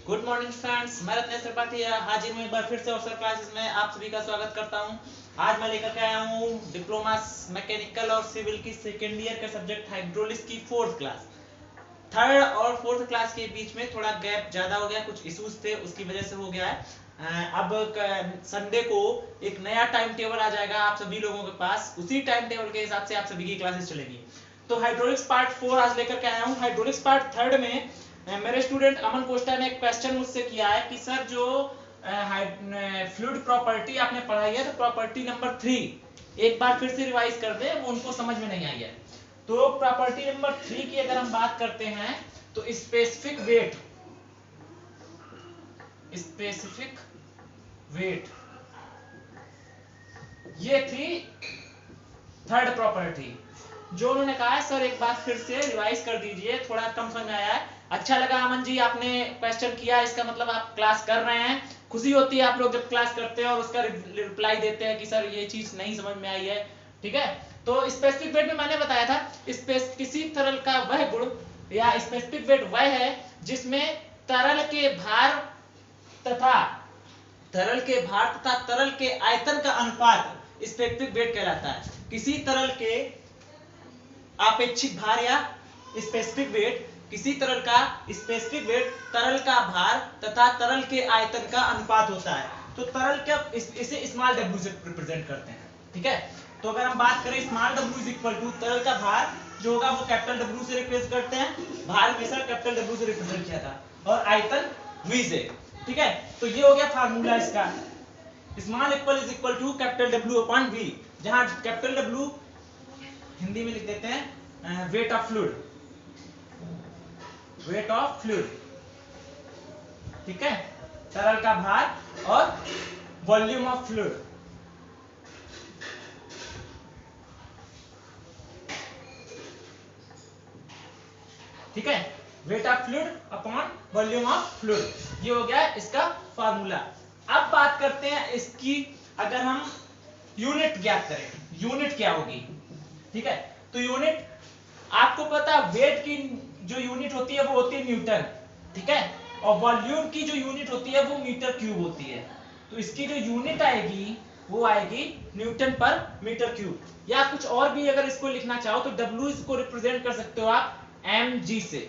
Good morning friends, मैं रत्नेश त्रिपाठी हाजिर हूँ एक बार फिर से अवसर क्लासेस में आप सभी का स्वागत करता हूँ। आज मैं लेकर के आया हूँ डिप्लोमा मैकेनिकल और सिविल की सेकेंड ईयर का सब्जेक्ट हाइड्रोलिक्स की फोर्थ क्लास। थर्ड और फोर्थ क्लास के बीच में थोड़ा गैप ज्यादा हो गया, कुछ इश्यूज थे उसकी वजह से हो गया है। अब संडे को एक नया टाइम टेबल आ जाएगा आप सभी लोगों के पास, उसी टाइम टेबल के हिसाब से आप सभी की क्लासेस चलेगी। तो हाइड्रोलिक्स पार्ट 4 आज लेकर के आया हूँ। हाइड्रोलिक्स पार्ट थर्ड में मेरे स्टूडेंट अमन कोस्टा ने एक क्वेश्चन मुझसे किया है कि सर जो फ्लूइड प्रॉपर्टी आपने पढ़ाई है तो प्रॉपर्टी नंबर 3 एक बार फिर से रिवाइज कर दे, वो उनको समझ में नहीं आई है। तो प्रॉपर्टी नंबर 3 की अगर हम बात करते हैं तो स्पेसिफिक वेट ये थी थर्ड प्रॉपर्टी जो उन्होंने कहा है सर एक बार फिर से रिवाइज कर दीजिए, थोड़ा कम समझ में आया है। अच्छा लगा अमन जी, आपने क्वेश्चन किया, इसका मतलब आप क्लास कर रहे हैं। खुशी होती है आप लोग जब क्लास करते हैं और उसका रिप्लाई देते हैं कि सर ये चीज नहीं समझ में आई है। ठीक है, तो स्पेसिफिक वेट में मैंने बताया था किसी तरल का वह गुण या स्पेसिफिक वेट वह है जिसमें तरल के भार तथा तरल के आयतन का अनुपात स्पेसिफिक वेट कहलाता है। किसी तरल के आपेक्षिक भार या स्पेसिफिक वेट, किसी तरल का स्पेसिफिक वेट तरल का भार तथा तरल के आयतन का अनुपात होता है। तो तरल का इसे स्मॉल w से रिप्रेजेंट करते हैं। ठीक है, तो अगर हम बात करें small w is equal to तरल का भार जो होगा वो कैपिटल W से रिप्रेजेंट करते हैं, भार हमेशा कैपिटल W से रिप्रेजेंट किया था, और आयतन v से। ठीक है, तो ये हो गया फार्मूला इसका, small is equal to capital W upon v, जहां कैपिटल W हिंदी में लिख देते हैं वेट ऑफ फ्लूइड। ठीक है, तरल का भार और वॉल्यूम ऑफ फ्लूइड। ठीक है, weight of fluid upon volume of fluid, ये हो गया इसका फार्मूला। अब बात करते हैं इसकी, अगर हम यूनिट ज्ञात करें, यूनिट क्या होगी। ठीक है, तो यूनिट आपको पता, वेट की जो यूनिट होती है वो होती है न्यूटन। ठीक है, और वॉल्यूम की जो यूनिट होती है वो मीटर क्यूब होती है। तो इसकी जो यूनिट आएगी वो आएगी न्यूटन पर मीटर क्यूब, या कुछ और भी अगर इसको लिखना चाहो तो W इसको रिप्रेजेंट कर सकते हो आप mg से।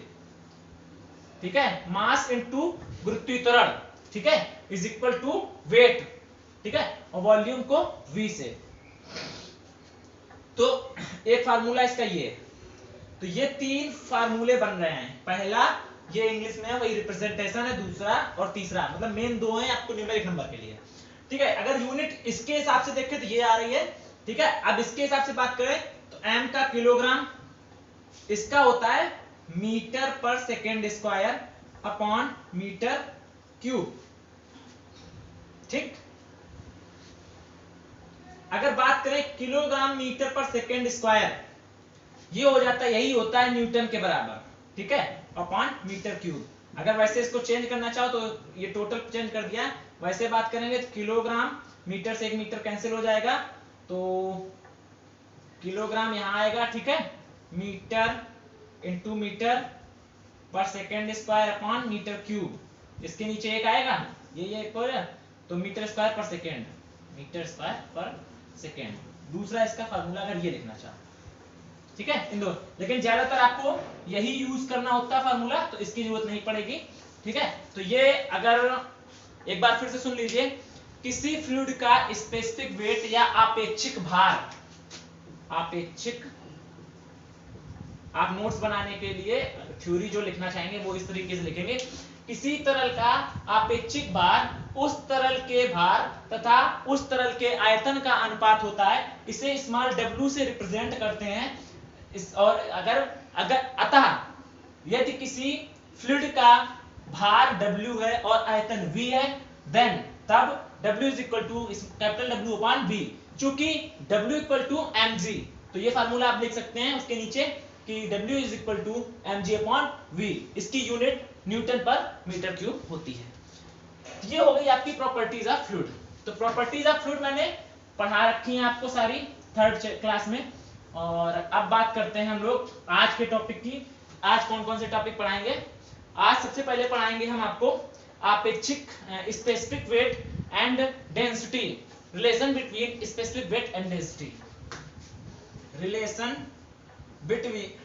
ठीक है, मास इनटू गुरुत्वीय त्वरण, ठीक है, इज इक्वल टू वेट। ठीक है, और वॉल्यूम को v से। तो एक फार्मूला इसका ये, तो ये तीन फार्मूले बन रहे हैं। पहला ये इंग्लिश में है, वही रिप्रेजेंटेशन है, दूसरा और तीसरा मतलब मेन दो हैं आपको न्यूमेरिक नंबर के लिए। ठीक है, अगर यूनिट इसके हिसाब से देखें तो ये आ रही है। ठीक है, अब इसके हिसाब से बात करें तो m का किलोग्राम, इसका होता है मीटर पर second square upon metre cube. ठीक, अगर बात करें किलोग्राम मीटर पर सेकेंड स्क्वायर, ये हो जाता है, यही होता है न्यूटन के बराबर। ठीक है, अपॉन मीटर क्यूब। अगर वैसे इसको चेंज करना चाहो तो ये टोटल चेंज कर दिया, वैसे बात करेंगे तो किलोग्राम, मीटर से एक मीटर कैंसिल हो जाएगा, तो किलोग्राम यहां आएगा। ठीक है, मीटर इंटू मीटर पर second square upon metre cube, इसके नीचे एक आएगा, ये एक हो गया, तो मीटर स्क्वायर पर सेकेंड, मीटर स्क्वायर पर सेकेंड। दूसरा इसका फार्मूला अगर ये लिखना चाहो, ठीक है, इन दो, लेकिन ज्यादातर आपको यही यूज करना होता है फार्मूला, तो इसकी जरूरत नहीं पड़ेगी। ठीक है, तो ये अगर एक बार फिर से सुन लीजिए, किसी फ्लूइड का स्पेसिफिक वेट या आपेक्षिक भार, आपेक्षिक, आप नोट्स बनाने के लिए थ्योरी जो लिखना चाहेंगे वो इस तरीके से लिखेंगे, किसी तरल का आपेक्षिक भार उस तरल के भार तथा उस तरल के आयतन का अनुपात होता है, इसे स्मॉल w से रिप्रेजेंट करते हैं। और अगर अतः यदि किसी फ्लूइड का भार W है और आयतन V है, देन तब W is equal to capital W upon V, चूंकि W इक्वल टू mg, तो ये फार्मूला आप लिख सकते हैं उसके नीचे कि W is equal to mg upon V, इसकी यूनिट न्यूटन पर मीटर क्यूब होती है। ये हो गई आपकी प्रॉपर्टीज ऑफ फ्लूइड। तो प्रॉपर्टीज ऑफ फ्लूइड मैंने पढ़ा रखी हैं आपको सारी थर्ड क्लास में। और अब बात करते हैं हम लोग आज के टॉपिक की। आज कौन कौन से टॉपिक पढ़ाएंगे? आज सबसे पहले पढ़ाएंगे हम आपको अपेक्षिक specific weight and density, relation between specific weight and density, relation between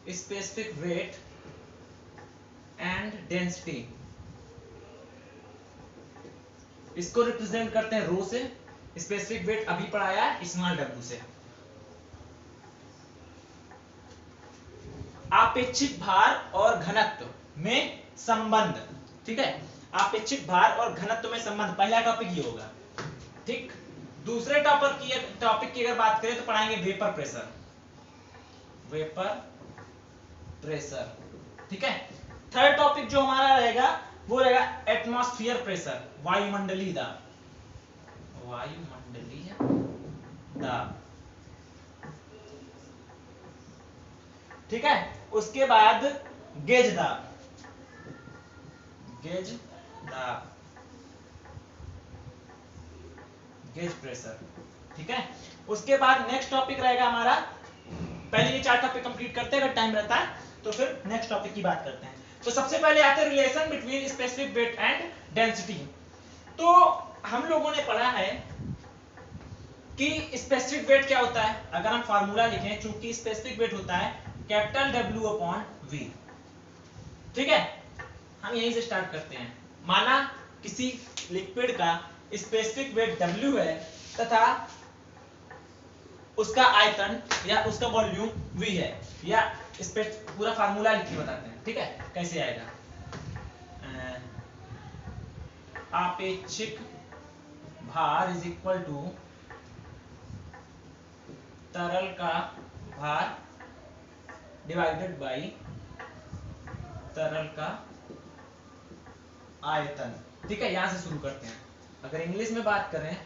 specific weight and density, इसको रिप्रेजेंट करते हैं रो से, स्पेसिफिक वेट अभी पढ़ाया स्मॉल w से। आपेक्षिक भार और घनत्व में संबंध, ठीक है, आपेक्षिक भार और घनत्व में संबंध, पहला टॉपिक ये होगा, ठीक। दूसरे टॉपिक की अगर बात करें तो पढ़ाएंगे वेपर प्रेशर, ठीक है। थर्ड टॉपिक जो हमारा रहेगा वो रहेगा एटमॉस्फेयर प्रेशर, वायुमंडलीय दाब, ठीक है। उसके बाद गेज दाब, गेज प्रेशर, ठीक है। उसके बाद नेक्स्ट टॉपिक रहेगा हमारा, पहले ये 4 टॉपिक कंप्लीट करते हैं, अगर टाइम रहता है तो फिर नेक्स्ट टॉपिक की बात करते हैं। तो सबसे पहले आते हैं relation between specific weight and density. तो हम लोगों ने पढ़ा है कि स्पेसिफिक वेट क्या होता है, अगर हम फार्मूला लिखें, चूंकि स्पेसिफिक वेट होता है कैपिटल W अपॉन V, ठीक है। हम यहीं से स्टार्ट करते हैं। माना किसी लिक्विड का स्पेसिफिक वेट W है तथा उसका आयतन या उसका वॉल्यूम V है, या इस पे पूरा फार्मूला लिख के बताते हैं, ठीक है, कैसे आएगा। आपेक्षिक भार इज इक्वल टू तरल का भार डिवाइडेड बाय तरल का आयतन, ठीक है। यहां से शुरू करते हैं। अगर इंग्लिश में बात करें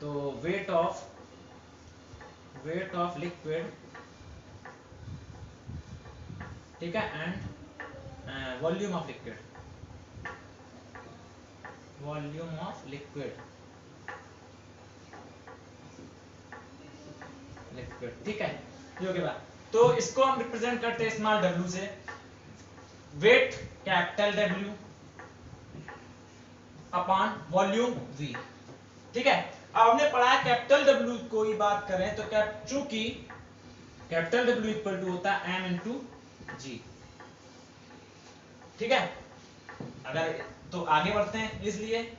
तो वेट ऑफ लिक्विड, ठीक है, एंड वॉल्यूम ऑफ लिक्विड, ठीक है, ये हो गया। तो इसको हम रिप्रेजेंट करते हैं स्मॉल w से, weight capital W upon volume V, ठीक है। अब हमने पढ़ा है कैपिटल W को ही बात करें तो चूंकि कैपिटल W इक्वल टू होता है m इंटू G, ठीक है। अगर तो आगे बढ़ते हैं, इसलिए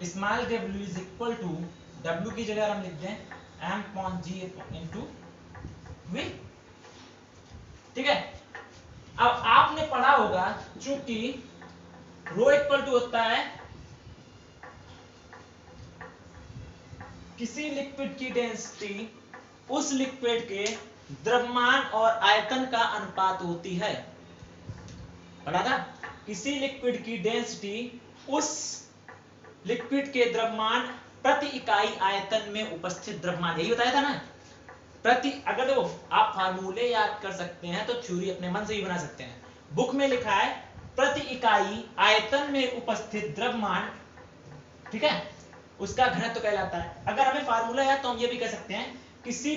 small w is equal to, W की जगह हम लिख दें m upon G into V, ठीक है। अब आपने पढ़ा होगा चूंकि रो इक्वल टू होता है किसी लिक्विड की डेंसिटी उस लिक्विड के द्रव्यमान और आयतन का अनुपात होती है, पढ़ा था। किसी लिक्विड की डेंसिटी उस लिक्विड के द्रव्यमान प्रति इकाई आयतन में उपस्थित द्रव्यमान, यही बताया था ना। अगर देखो आप फार्मूले याद कर सकते हैं तो थ्योरी अपने मन से ही बना सकते हैं। बुक में लिखा है प्रति इकाई आयतन में उपस्थित द्रव्यमान, ठीक है, उसका घनत्व कहलाता है। अगर हमें फार्मूला याद तो हम ये भी कह सकते हैं किसी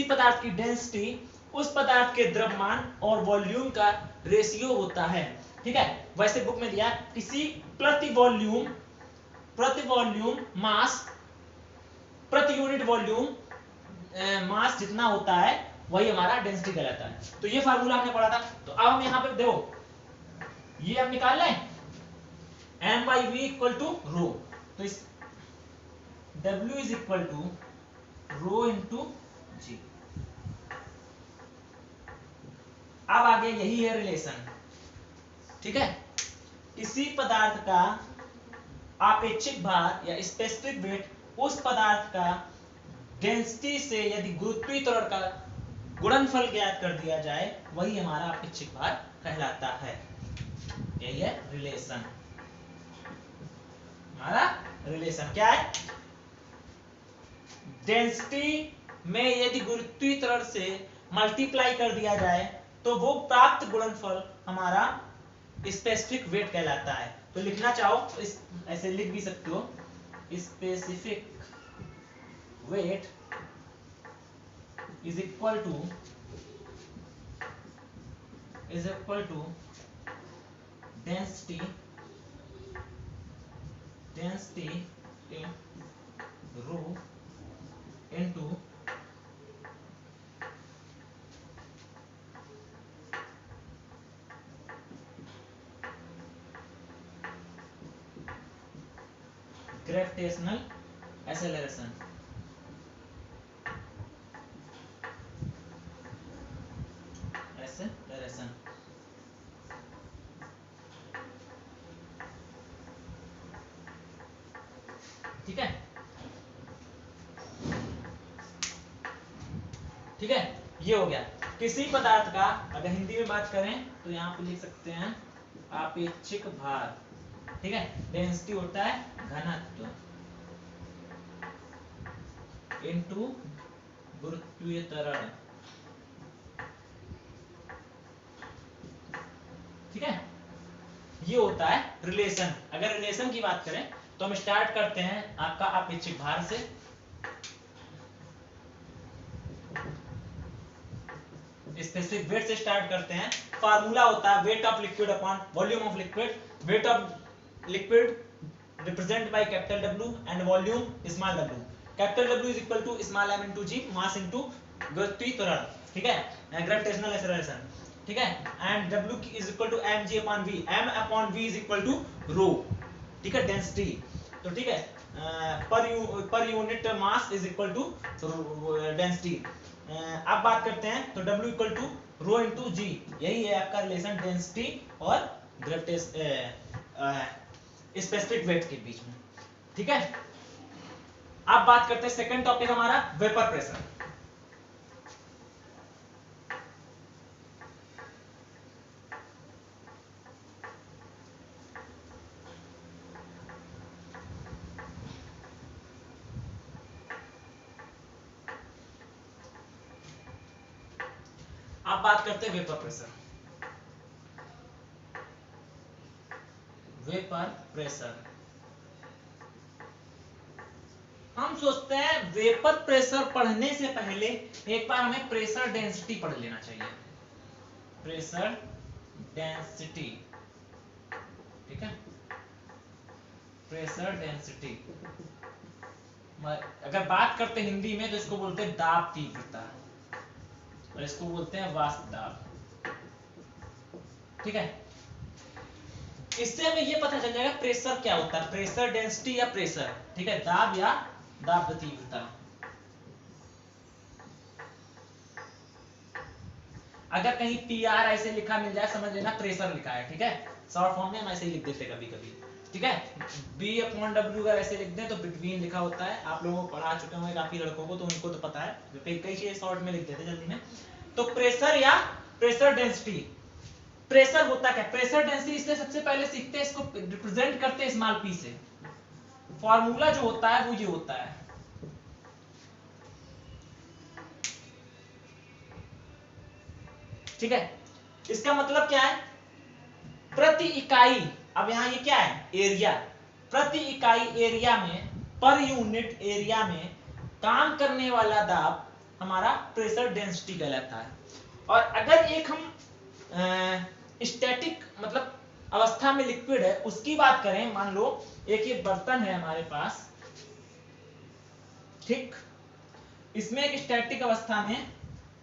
पदार्थ की डेंसिटी उस पदार्थ के द्रव्यमान और वॉल्यूम का रेशियो होता है, ठीक है। वैसे बुक में दिया किसी प्रति वॉल्यूम मास, प्रति यूनिट वॉल्यूम मास जितना होता है वही हमारा डेंसिटी कहलाता है। तो ये फार्मूला हमने पढ़ा था। तो अब हम यहाँ पे देखो, ये हम निकाल लें m by v equal to rho, तो इस w is equal to rho into g. अब आगे यही है रिलेशन, ठीक है। किसी पदार्थ का आपेक्षिक भार या स्पेसिफिक वेट उस पदार्थ का डेंसिटी से यदि गुरुत्वीय त्वरण का गुणनफल ज्ञात कर दिया जाए वही हमारा आपेक्षिक भार कहलाता है। यही है रिलेशन, हमारा रिलेशन क्या है, डेंसिटी में यदि गुरुत्वीय त्वरण से मल्टीप्लाई कर दिया जाए तो वो प्राप्त गुणनफल हमारा स्पेसिफिक वेट कहलाता है। तो लिखना चाहो तो इस ऐसे लिख भी सकते हो, specific weight is equal to density in rho into gravitational acceleration. ठीक है, ठीक है, ये हो गया। किसी पदार्थ का अगर हिंदी में बात करें तो यहाँ पे लिख सकते हैं आपेक्षिक भार, ठीक है। डेंसिटी होता है घनत्व इनटू गुरुत्वीय त्वरण, ठीक है। ये होता है रिलेशन। अगर रिलेशन की बात करें तो हम स्टार्ट करते हैं आपका आपेक्षिक भार से। स्पेसिफिक वेट से स्टार्ट करते हैं। फार्मूला होता है weight of liquid upon volume of liquid. Weight of liquid represent by capital W and volume small w। Capital W is equal to small m into g, mass into गुरुत्वीय त्वरण, ठीक है, gravitational acceleration, ठीक है। And W is equal to mg upon v, m upon v is equal to rho, ठीक है, density. तो ठीक है, per unit mass is equal to density. अब बात करते हैं तो W equal to rho into g, यही है आपका रिलेशन डेंसिटी और स्पेसिफिक वेट के बीच में, ठीक है। अब बात करते हैं सेकंड टॉपिक हमारा वेपर प्रेशर। अब बात करते हैं वेपर प्रेशर। वेपर प्रेशर, हम सोचते हैं वेपर प्रेशर पढ़ने से पहले एक बार हमें प्रेशर डेंसिटी पढ़ लेना चाहिए। प्रेशर डेंसिटी, ठीक है, प्रेशर डेंसिटी। अगर बात करते हैं हिंदी में तो इसको बोलते हैं दाब तीव्रता और इसको बोलते हैं वाष्प दाब, ठीक है। इससे हमें ये पता चल जाएगा प्रेशर क्या होता है, प्रेशर डेंसिटी या प्रेशर, ठीक है, दाब या दाब तीव्रता। अगर कहीं PR ऐसे लिखा मिल जाए समझ लेना प्रेशर लिखा है, ठीक है। शॉर्ट फॉर्म में हम ऐसे ही लिख देते कभी कभी, ठीक है। B/W अगर ऐसे लिख दें तो बिटवीन लिखा होता है। आप लोगों को पढ़ा चुके होंगे काफी लड़कों को, तो उनको तो पता है, कई चीजें शॉर्ट में लिख देते जल्दी में। तो प्रेशर या प्रेशर डेंसिटी, प्रेशर होता क्या, प्रेशर डेंसिटी इसलिए सबसे पहले सीखते हैं, इसको रिप्रेजेंट करते हैं स्मॉल p से। फॉर्मूला जो होता है वो ये होता है, ठीक है। इसका मतलब क्या है, प्रति इकाई, अब यहां ये क्या है, एरिया, प्रति इकाई एरिया में, पर यूनिट एरिया में काम करने वाला दाब हमारा प्रेशर डेंसिटी कहलाता है। और अगर एक हम स्टैटिक मतलब अवस्था में लिक्विड है उसकी बात करें, मान लो एक ये बर्तन है हमारे पास, ठीक, इसमें एक स्टैटिक अवस्था में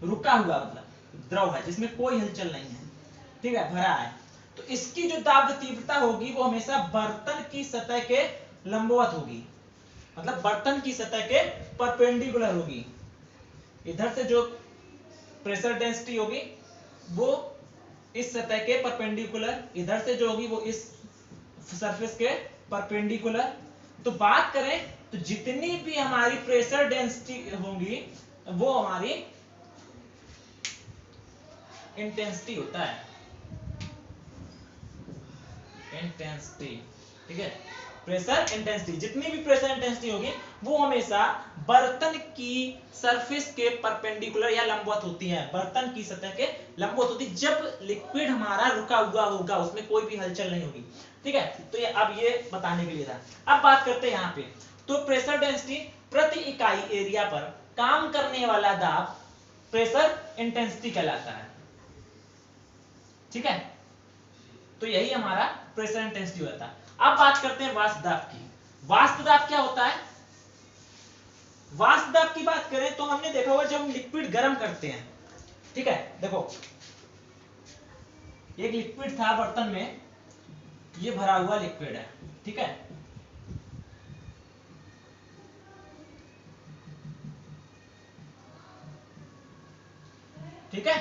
रुका हुआ मतलब द्रव है जिसमें कोई हलचल नहीं है, ठीक है, भरा है। तो इसकी जो दाब तीव्रता होगी वो हमेशा बर्तन की सतह के लंबवत होगी, मतलब बर्तन की सतह के परपेंडिकुलर होगी। इधर से जो प्रेशर डेंसिटी होगी वो इस सतह के परपेंडिकुलर, इधर से जो होगी वो इस सरफेस के परपेंडिकुलर। तो बात करें तो जितनी भी हमारी प्रेशर डेंसिटी होंगी वो हमारी इंटेंसिटी होता है, इंटेंसिटी, ठीक है। प्रेशर इंटेंसिटी, जितनी भी प्रेशर इंटेंसिटी होगी वो हमेशा बर्तन की सरफेस के परपेंडिकुलर या लंबवत होती है, बर्तन की सतह के लंबवत होती है, जब लिक्विड हमारा रुका हुआ होगा, उसमें कोई भी हलचल नहीं होगी। ठीक है, तो ये अब ये बताने के लिए था। अब बात करते हैं यहाँ पे, तो प्रेशर डेंसिटी प्रति इकाई एरिया पर काम करने वाला दाब प्रेशर इंटेंसिटी कहलाता है। ठीक है, तो यही हमारा प्रेशर इंटेंसिटी होता है। अब बात करते हैं वाष्प दाब की। वाष्प दाब क्या होता है? वाष्प दाब की बात करें तो हमने देखा होगा जब हम लिक्विड गर्म करते हैं, ठीक है, देखो एक लिक्विड था बर्तन में, ये भरा हुआ लिक्विड है, ठीक है, ठीक है,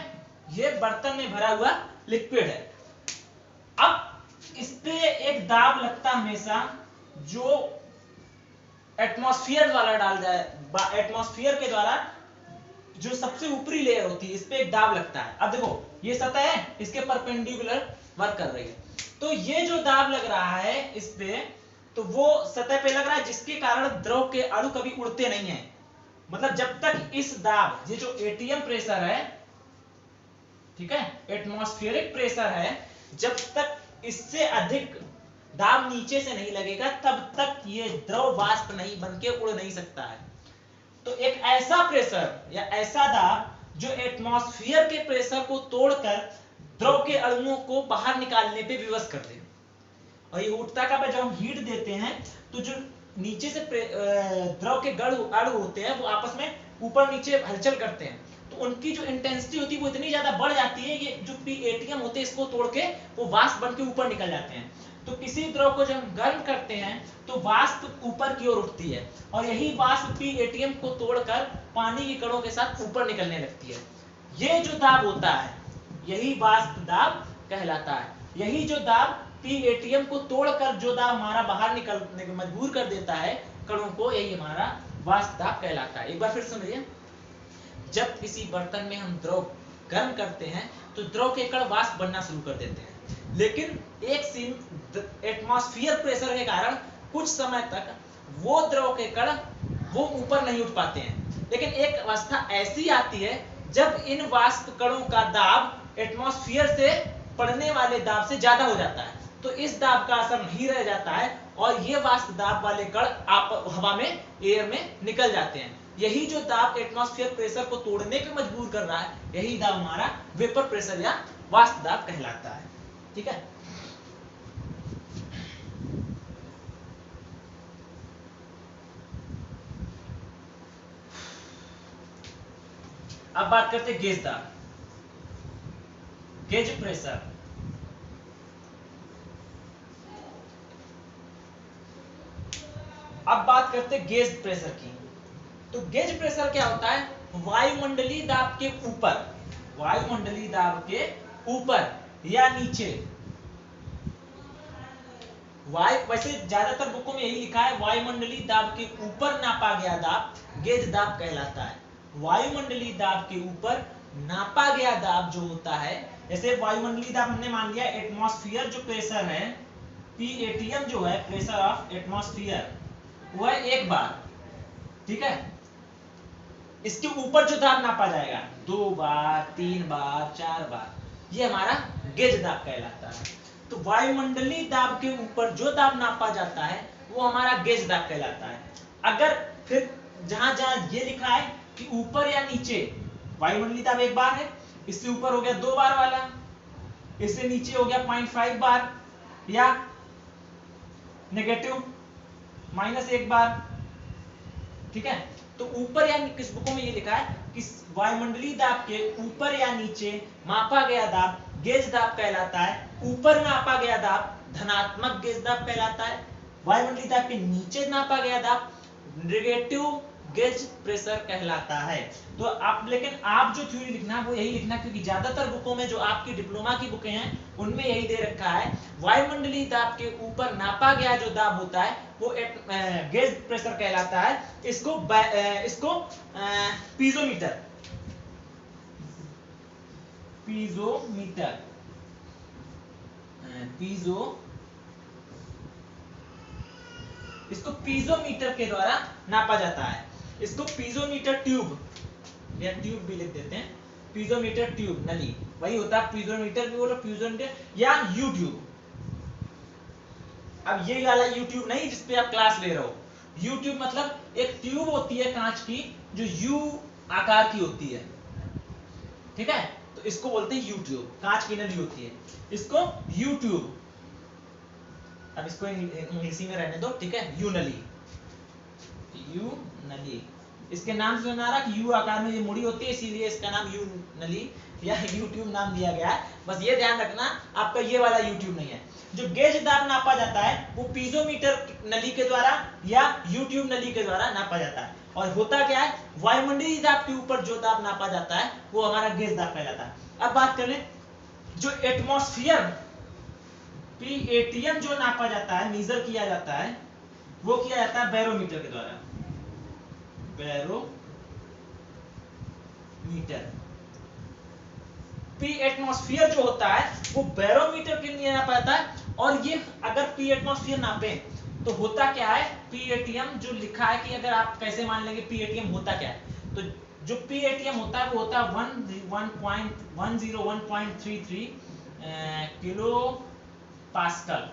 ये बर्तन में भरा हुआ लिक्विड है। अब इस पे एक दाब लगता है हमेशा, जो एटमॉस्फेयर द्वारा डाल जाए, एटमॉस्फेयर के द्वारा जो सबसे ऊपरी लेयर होती है, इस पे एक दाब लगता है। अब देखो ये सतह है, इसके परपेंडिकुलर वर्क कर रही है, तो ये जो दाब लग रहा है इस पे, तो वो सतह पे लग रहा है, जिसके कारण द्रव के अणु कभी उड़ते नहीं है। मतलब जब तक इस दाब, ये जो एटीएम प्रेशर है, ठीक है, एटमॉस्फेरिक प्रेशर है, जब तक इससे अधिक दाब नीचे से नहीं लगेगा तब तक ये द्रव वाष्प नहीं बनके उड़ नहीं सकता है। तो एक ऐसा प्रेशर या ऐसा दाब जो एटमॉस्फेयर के प्रेशर को तोड़कर द्रव के अणुओं को बाहर निकालने पे विवश कर दे। और ये उठता कब है? जब हम हीट देते हैं तो जो नीचे से द्रव के अणु होते हैं वो आपस में ऊपर नीचे हलचल करते हैं, तो उनकी जो इंटेंसिटी होती है वो इतनी ज्यादा बढ़ जाती है, ये जो पीएटीएम होते हैं इसको तोड़ के वो वाष्प बन के ऊपर निकल जाते हैं। तो किसी द्रव को जब हम गर्म करते हैं तो वाष्प ऊपर की ओर उठती है, और यही वाष्प पीएटीएम को तोड़कर पानी के कणों के साथ ऊपर निकलने लगती है। ये जो दाब होता है यही वाष्प दाब कहलाता है। यही जो दाब पीएटीएम को तोड़कर जो दाब हमारा बाहर निकलने को मजबूर कर देता है कणों को, यही हमारा वाष्प दाब कहलाता है। एक बार फिर सुनिए, जब किसी बर्तन में हम द्रव गर्म करते हैं तो द्रव के कण वाष्प बनना शुरू कर देते हैं, लेकिन एक एटमॉस्फेयर प्रेशर के कारण कुछ समय तक वो द्रव के कण वो ऊपर नहीं उठ पाते हैं। लेकिन एक अवस्था ऐसी आती है जब इन वाष्प कणों का दाब एटमॉस्फेयर से पड़ने वाले दाब से ज्यादा हो जाता है, तो इस दाब का असर नहीं रह जाता है और ये वाष्प दाब वाले कण हवा में, एयर में निकल जाते हैं। यही जो दाब एटमॉस्फेयर प्रेशर को तोड़ने पे मजबूर कर रहा है, यही दाब हमारा वेपर प्रेशर या वाष्प दाब कहलाता है। ठीक है, अब बात करते हैं गेज दाब, गेज प्रेशर। अब बात करते हैं गेज प्रेशर की। तो गेज प्रेशर क्या होता है? वायुमंडलीय दाब के ऊपर, वायुमंडलीय दाब के ऊपर या नीचे, वैसे ज्यादातर बुकों में यही लिखा है, वायुमंडलीय दाब के ऊपर नापा गया दाब गेज दाब कहलाता है। वायुमंडलीय दाब के ऊपर नापा गया दाब जो होता है, जैसे वायुमंडलीय दाब हमने मान लिया, एटमॉस्फेयर जो प्रेशर है, पीएटीएम जो है, प्रेशर ऑफ एटमॉस्फेयर, वो है 1 बार, ठीक है। इसके ऊपर जो दाब नापा जाएगा 2 बार, 3 बार, 4 बार, ये हमारा गेज दाब कहलाता है। तो वायुमंडलीय दाब के ऊपर जो दाब नापा जाता है वो हमारा गेज दाब कहलाता है। अगर फिर जहां जहां ये लिखा है कि ऊपर या नीचे, वायुमंडलीय दाब 1 बार है, इससे ऊपर हो गया 2 बार वाला, इससे नीचे हो गया 0.5 बार, या नेगेटिव -1 बार, ठीक है। तो ऊपर या किस बुकों में ये लिखा है कि वायुमंडलीय दाब के ऊपर या नीचे मापा गया दाब गेज दाब कहलाता है। ऊपर नापा गया दाब धनात्मक गेज दाब कहलाता है, वायुमंडलीय दाब के नीचे नापा गया दाब नेगेटिव गेज प्रेशर कहलाता है। तो आप, लेकिन आप जो थ्योरी लिखना वो यही लिखना, क्योंकि ज्यादातर बुकों में जो आपकी डिप्लोमा की बुकें हैं उनमें यही दे रखा है, वायुमंडलीय दाब के ऊपर नापा गया जो दाब होता है वो गेज प्रेशर कहलाता है। इसको पीजोमीटर, इसको पीजोमीटर के द्वारा नापा जाता है। इसको पीजोमीटर ट्यूब या ट्यूब भी लिख देते हैं, पीजोमीटर ट्यूब नली, वही होता है पीजोमीटर भी बोलो, पीजोमीटर या यू ट्यूब। अब ये वाला यूट्यूब नहीं जिसपे आप क्लास ले रहे हो, यूट्यूब मतलब एक ट्यूब होती है कांच की जो यू आकार की होती है, ठीक है, तो इसको बोलते हैं यूट्यूब, कांच की नली होती है, इसको यूट्यूब। अब इसको इंग्लिशी में रहने दो, ठीक है, यू नली, यू नली। इसके नाम से बना रहा कि यू आकार में ये मुड़ी होती है, इसीलिए इसका नाम यू नली या यूट्यूब नाम दिया गया है। बस ये ध्यान रखना आपका ये वाला यूट्यूब नहीं है। जो गेज दाब नापा जाता है वो पीजोमीटर नली के द्वारा या यूट्यूब नली के द्वारा नापा जाता है। और होता क्या है, वायुमंडलीय दाब के ऊपर जो दाब नापा जाता है वो हमारा गेज दाब कहलाता है। अब बात करें जो एटमॉस्फेयर PATM जो नापा जाता है, मेजर किया जाता है, वो किया जाता है बैरोमीटर के द्वारा, बैरोमीटर। P एटमॉस्फेयर जो होता है वो बैरोमीटर के लिए नापा जाता है। और ये अगर P एटमॉस्फेयर नापे तो होता क्या है, PATM जो लिखा है कि अगर आप कैसे मान लेंगे PATM होता क्या है, तो जो PATM होता है वो होता है 101.33 किलो पास्कल।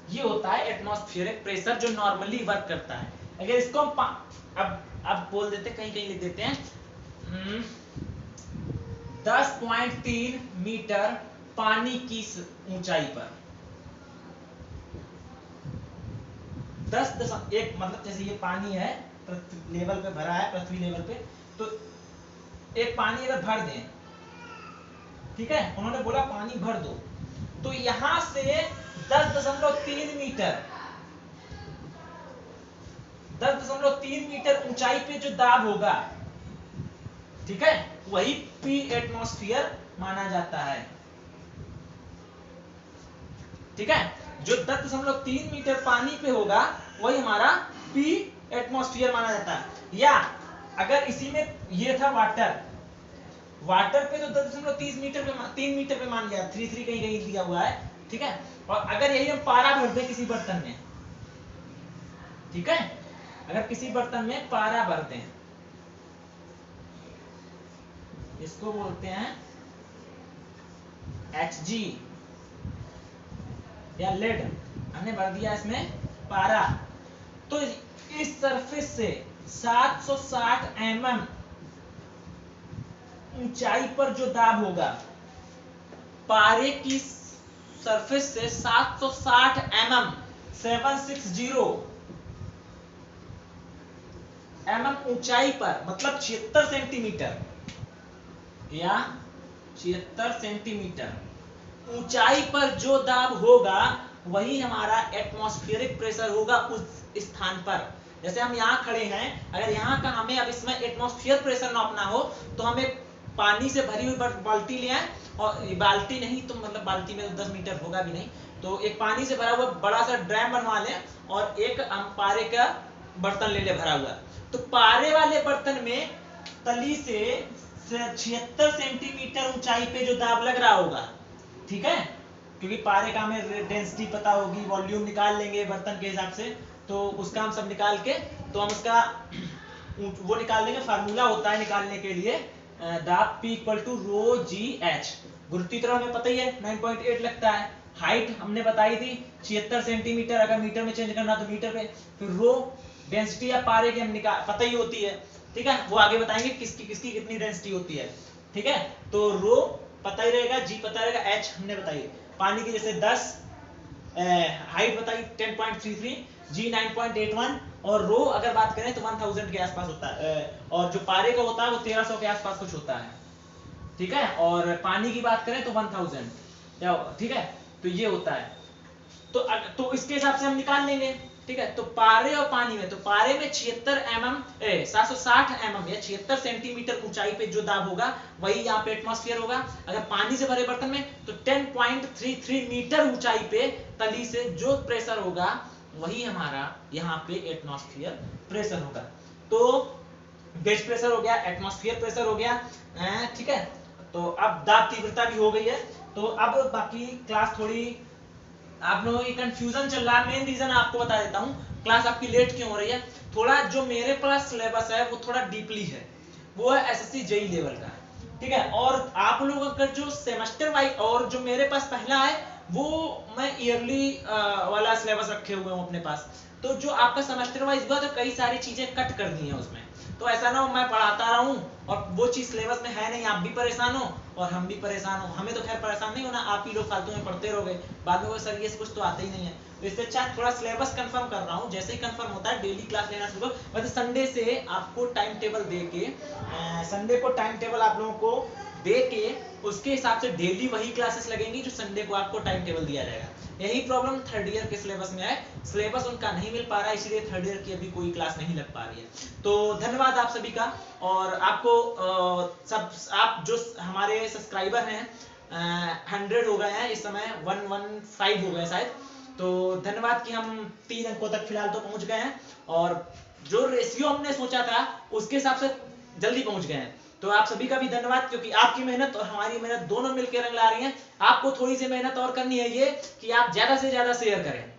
ये होता है एटमॉस्फेरिक प्रेशर जो नॉर्मली वर्क करता है। अगर इसको अब बोल देते, कहीं कहीं लिख देते हैं 10.3 मीटर पानी की ऊंचाई पर, 10.1 मतलब जैसे ये पानी है पृथ्वी लेवल पे भरा है, पृथ्वी लेवल पे, तो एक पानी अगर भर दें, ठीक है, उन्होंने बोला पानी भर दो, तो यहां से 10.3 मीटर 10.3 मीटर ऊंचाई पे जो दाब होगा, ठीक है, वही P एटमॉस्फेयर माना जाता है, ठीक है। जो 10.3 मीटर पानी पे होगा वही हमारा P एटमॉस्फेयर माना जाता है। या अगर इसी में ये था वाटर पे तो 10.3 मीटर पे 3 मीटर पे मान लिया, 33 कहीं कहीं दिया हुआ है, ठीक है। और अगर यही हम पारा भर दें किसी बर्तन में, ठीक है, अगर किसी बर्तन में पारा भर दें, इसको बोलते हैं Hg या लेड, हमने भर दिया इसमें पारा, तो इस सरफेस से 760 mm ऊंचाई पर जो दाब होगा, पारे की सरफेस से 760 mm 760 mm ऊंचाई पर, मतलब 76 सेंटीमीटर या 76 सेंटीमीटर ऊंचाई पर जो दाब होगा वही हमारा एटमॉस्फेरिक प्रेशर होगा उस स्थान पर। जैसे हम यहाँ खड़े हैं, अगर यहाँ का हमें अब इसमें एटमॉस्फेयर प्रेशर नापना हो तो हमें पानी से भरी हुई बाल्टी ले आए, और बाल्टी नहीं तो मतलब बाल्टी में 10 मीटर होगा भी नहीं, तो एक पानी से भरा हुआ बड़ा सा ड्रम बनवा लें और एक हम पारे का बर्तन ले ले भरा हुआ, तो पारे वाले बर्तन में तली से 76 सेंटीमीटर ऊंचाई पे जो दाब लग रहा होगा, ठीक है, क्योंकि पारे का हमें डेंसिटी पता होगी, वॉल्यूम निकाल लेंगे बर्तन के हिसाब से, तो उसका हम सब निकाल के तो हम उसका वो निकाल लेंगे, फार्मूला होता है निकालने के लिए दाब P equal to rho g h. गुरुत्वीय त्वरण हमें पता ही है 9.8 लगता है, हाइट हमने बताई थी 76 सेंटीमीटर, अगर मीटर में चेंज करना तो मीटर पे, फिर रो डेंसिटी या पारे की हम निकाल पता ही होती है, ठीक है, वो आगे बताएंगे किसकी किसकी कितनी डेंसिटी होती है, ठीक है, तो रो पता ही रहेगा, जी पता रहेगा, एच हमने बताई, पानी की जैसे 10, हाइट बताई 10.33, जी 9.81, और रो अगर बात करें तो 1000 के आसपास होता है, और जो पारे का होता है वो 1300 के आसपास कुछ होता है, ठीक है, और पानी की बात करें तो 1000, ठीक है, तो ये होता है, तो इसके हिसाब से हम निकाल लेंगे, ठीक है। तो पारे और पानी में, तो पारे में 760 mm या 76 सेंटीमीटर ऊंचाई पे जो दाब होगा वही यहाँ पे एटमॉस्फेयर होगा। अगर पानी से भरे बर्तन में तो 10.33 मीटर ऊंचाई पे तली से जो प्रेशर होगा वही हमारा यहाँ पे एटमॉस्फेयर प्रेशर होगा। तो गेज प्रेशर हो गया, एटमॉस्फेयर प्रेशर हो गया, ठीक है। तो अब दाब तीव्रता भी हो गई है, तो अब बाकी क्लास थोड़ी आप लोगों की कंफ्यूजन चल रहा है, मेन रीजन आपको बता देता हूँ क्लास आपकी लेट क्यों हो रही है। थोड़ा जो मेरे पास सिलेबस है वो थोड़ा डीपली है, वो है एसएससी जेई लेवल का, ठीक है। और आप लोगों का जो सेमेस्टर वाइज और जो मेरे पास पहला है वो मैं ईयरली वाला सिलेबस रखे हुए हूँ अपने पास। तो जो आपका सेमेस्टर वाइज हुआ तो कई सारी चीजें कट कर दी हैं उसमें, तो ऐसा ना हो मैं पढ़ाता रहूं और वो चीज सिलेबस में है नहीं, आप भी परेशान हो और हम भी परेशान हो। हमें तो खैर परेशान नहीं होना, आप ही लोग फालतू में पढ़ते रहोगे, बाद में वो सर ये कुछ तो आता ही नहीं है। तो इससे अच्छा थोड़ा सिलेबस कंफर्म कर रहा हूँ, जैसे ही कंफर्म होता है डेली क्लास लेना शुरू करो। वैसे संडे से आपको टाइम टेबल दे के, संडे को टाइम टेबल आप लोगों को दे के उसके हिसाब से डेली वही क्लासेस लगेंगी जो संडे को आपको टाइम टेबल दिया जाएगा। यही प्रॉब्लम थर्ड ईयर के सिलेबस में है, सिलेबस उनका नहीं मिल पा रहा है, इसलिए थर्ड ईयर की अभी कोई क्लास नहीं लग पा रही है। तो धन्यवाद आप सभी का। और आपको सब आप जो हमारे सब्सक्राइबर हैं 100 हो गए हैं इस समय, 115 हो गए शायद। तो धन्यवाद कि हम 3 अंकों तक फिलहाल तो पहुंच गए हैं, और जो रेशियो हमने सोचा था उसके हिसाब से जल्दी पहुंच गए हैं। तो आप सभी का भी धन्यवाद, क्योंकि आपकी मेहनत और हमारी मेहनत दोनों मिलकर रंग ला रही हैं। आपको थोड़ी सी मेहनत और करनी है, ये कि आप ज्यादा से ज्यादा शेयर करें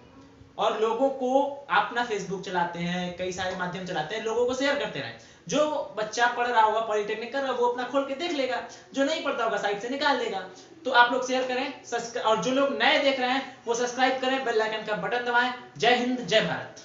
और लोगों को, आप ना फेसबुक चलाते हैं, कई सारे माध्यम चलाते हैं, लोगों को शेयर करते रहें। जो बच्चा पढ़ रहा होगा, पॉलिटेक्निक कर रहा है, वो अपना खोल के देख लेगा, जो नहीं पढ़ता होगा साइट से निकाल देगा। तो आप लोग शेयर करें, और जो लोग नए देख रहे हैं वो सब्सक्राइब करें, बेल आइकन का बटन दबाएं। जय हिंद, जय भारत।